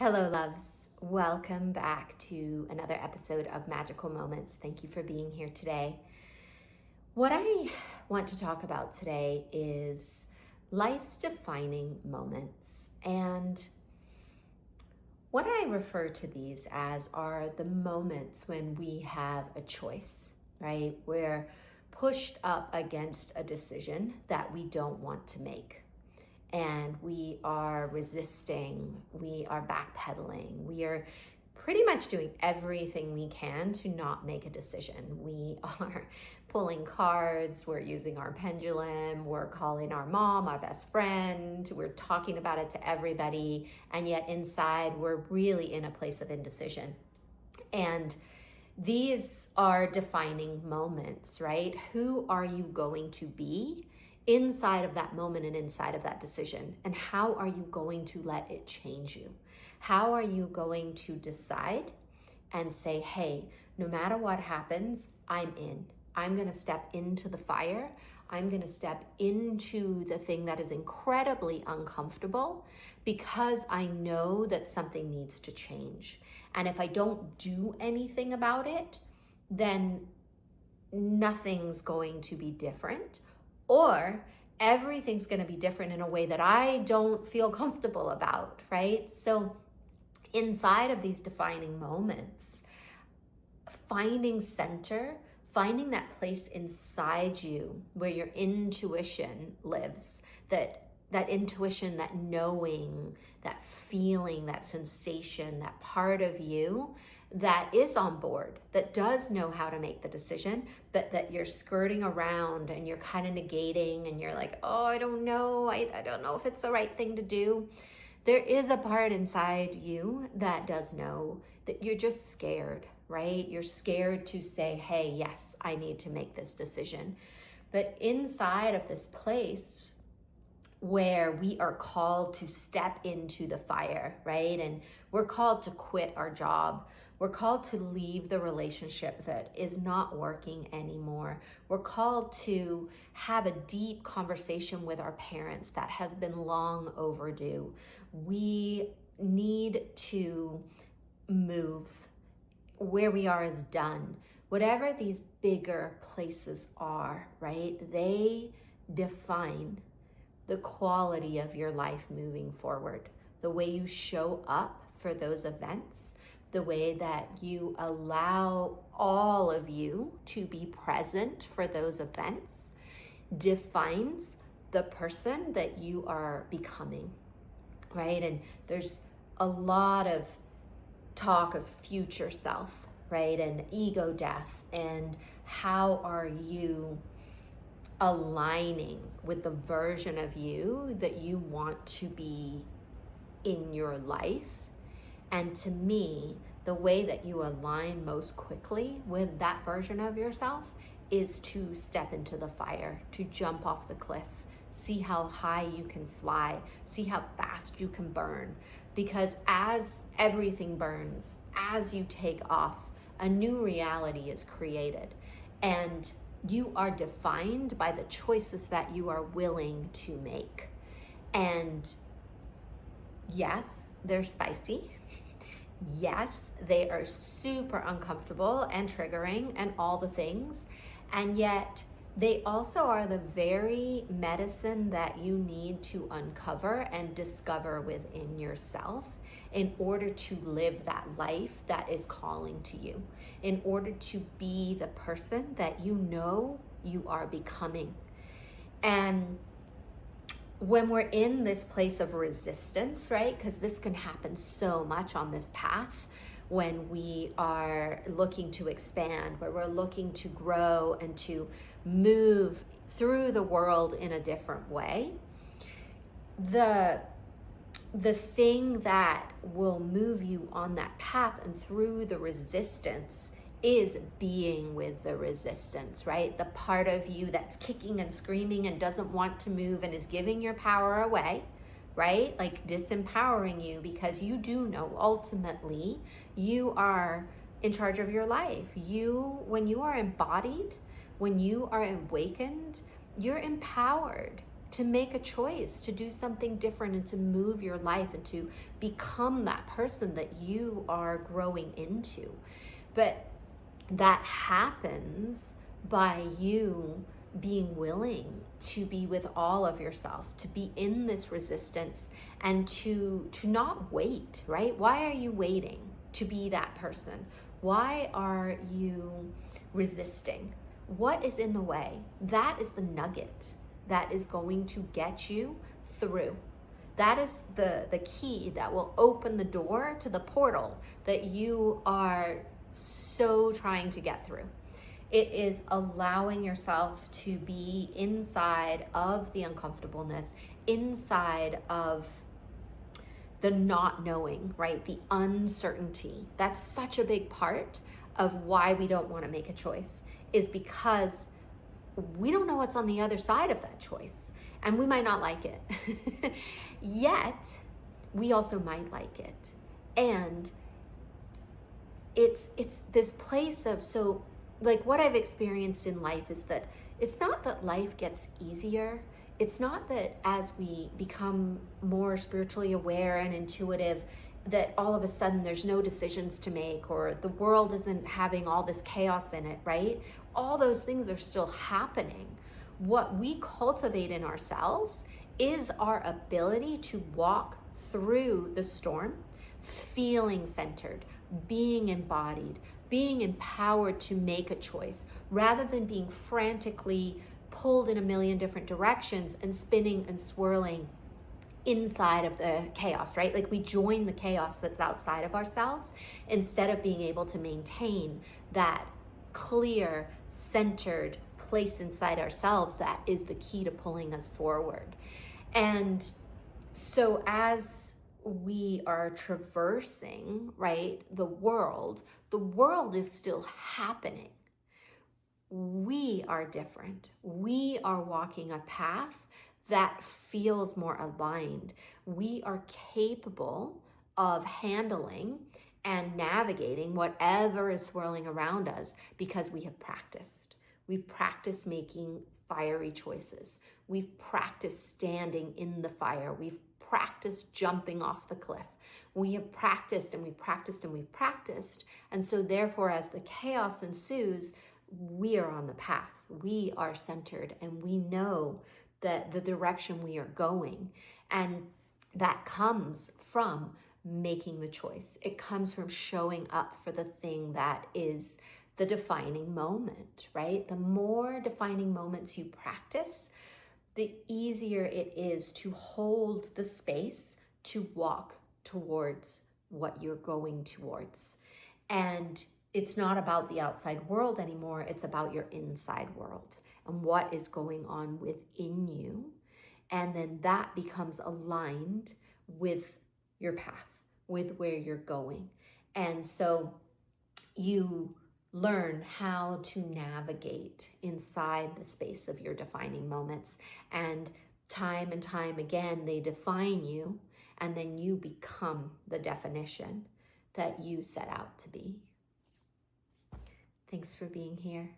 Hello, loves. Welcome back to another episode of Magical Moments. Thank you for being here today. What I want to talk about today is life's defining moments. And what I refer to these as are the moments when we have a choice, right? We're pushed up against a decision that we don't want to make. And we are resisting, we are backpedaling, we are pretty much doing everything we can to not make a decision. We are pulling cards, we're using our pendulum, we're calling our mom, our best friend, we're talking about it to everybody, and yet inside we're really in a place of indecision. And these are defining moments, right? Who are you going to be inside of that moment and inside of that decision? And how are you going to let it change you? How are you going to decide and say, hey, no matter what happens, I'm in. I'm going to step into the fire. I'm going to step into the thing that is incredibly uncomfortable because I know that something needs to change. And if I don't do anything about it, then nothing's going to be different, or everything's going to be different in a way that I don't feel comfortable about, right? So inside of these defining moments, finding center, finding that place inside you where your intuition lives, that intuition, that knowing, that feeling, that sensation, that part of you that is on board, that does know how to make the decision, but that you're skirting around and you're kind of negating and you're like, oh, I don't know. I don't know if it's the right thing to do. There is a part inside you that does know that you're just scared, right? You're scared to say, hey, yes, I need to make this decision. But inside of this place where we are called to step into the fire, right? And we're called to quit our job. We're called to leave the relationship that is not working anymore. We're called to have a deep conversation with our parents that has been long overdue. We need to move. Where we are is done. Whatever these bigger places are, right? They define the quality of your life moving forward, the way you show up for those events, the way that you allow all of you to be present for those events defines the person that you are becoming, right? And there's a lot of talk of future self, right? And ego death, and how are you aligning with the version of you that you want to be in your life. And to me, the way that you align most quickly with that version of yourself is to step into the fire, to jump off the cliff, see how high you can fly, see how fast you can burn. Because as everything burns, as you take off, a new reality is created. And you are defined by the choices that you are willing to make. And yes, they're spicy. Yes, they are super uncomfortable and triggering and all the things. And yet they also are the very medicine that you need to uncover and discover within yourself in order to live that life that is calling to you, in order to be the person that you know you are becoming. And when we're in this place of resistance, right? Because this can happen so much on this path when we are looking to expand, where we're looking to grow and to move through the world in a different way. The thing that will move you on that path and through the resistance is being with the resistance, right? The part of you that's kicking and screaming and doesn't want to move and is giving your power away, right? Like disempowering you, because you do know ultimately you are in charge of your life. When you are embodied, when you are awakened, you're empowered. to make a choice, to do something different, and to move your life and to become that person that you are growing into. But that happens by you being willing to be with all of yourself, to be in this resistance, and to not wait, right? Why are you waiting to be that person? Why are you resisting? What is in the way? That is the nugget that is going to get you through. That is the key that will open the door to the portal that you are so trying to get through. It is allowing yourself to be inside of the uncomfortableness, inside of the not knowing, right? The uncertainty. That's such a big part of why we don't want to make a choice, is because we don't know what's on the other side of that choice, and we might not like it. Yet, we also might like it. And it's this place of, so like what I've experienced in life is that it's not that life gets easier. It's not that as we become more spiritually aware and intuitive, that all of a sudden there's no decisions to make, or the world isn't having all this chaos in it, right? All those things are still happening. What we cultivate in ourselves is our ability to walk through the storm, feeling centered, being embodied, being empowered to make a choice, rather than being frantically pulled in a million different directions and spinning and swirling inside of the chaos, right? Like we join the chaos that's outside of ourselves instead of being able to maintain that clear, centered place inside ourselves that is the key to pulling us forward. And so as we are traversing, right, the world is still happening. We are different. We are walking a path that feels more aligned. We are capable of handling and navigating whatever is swirling around us because we have practiced. We've practiced making fiery choices. We've practiced standing in the fire. We've practiced jumping off the cliff. We have practiced and we practiced and we've practiced. And so therefore, as the chaos ensues, we are on the path. We are centered and we know that the direction we are going. And that comes from making the choice. It comes from showing up for the thing that is the defining moment, right? The more defining moments you practice, the easier it is to hold the space to walk towards what you're going towards. And it's not about the outside world anymore. It's about your inside world and what is going on within you. And then that becomes aligned with your path, with where you're going. And so you learn how to navigate inside the space of your defining moments. And time again, they define you, and then you become the definition that you set out to be. Thanks for being here.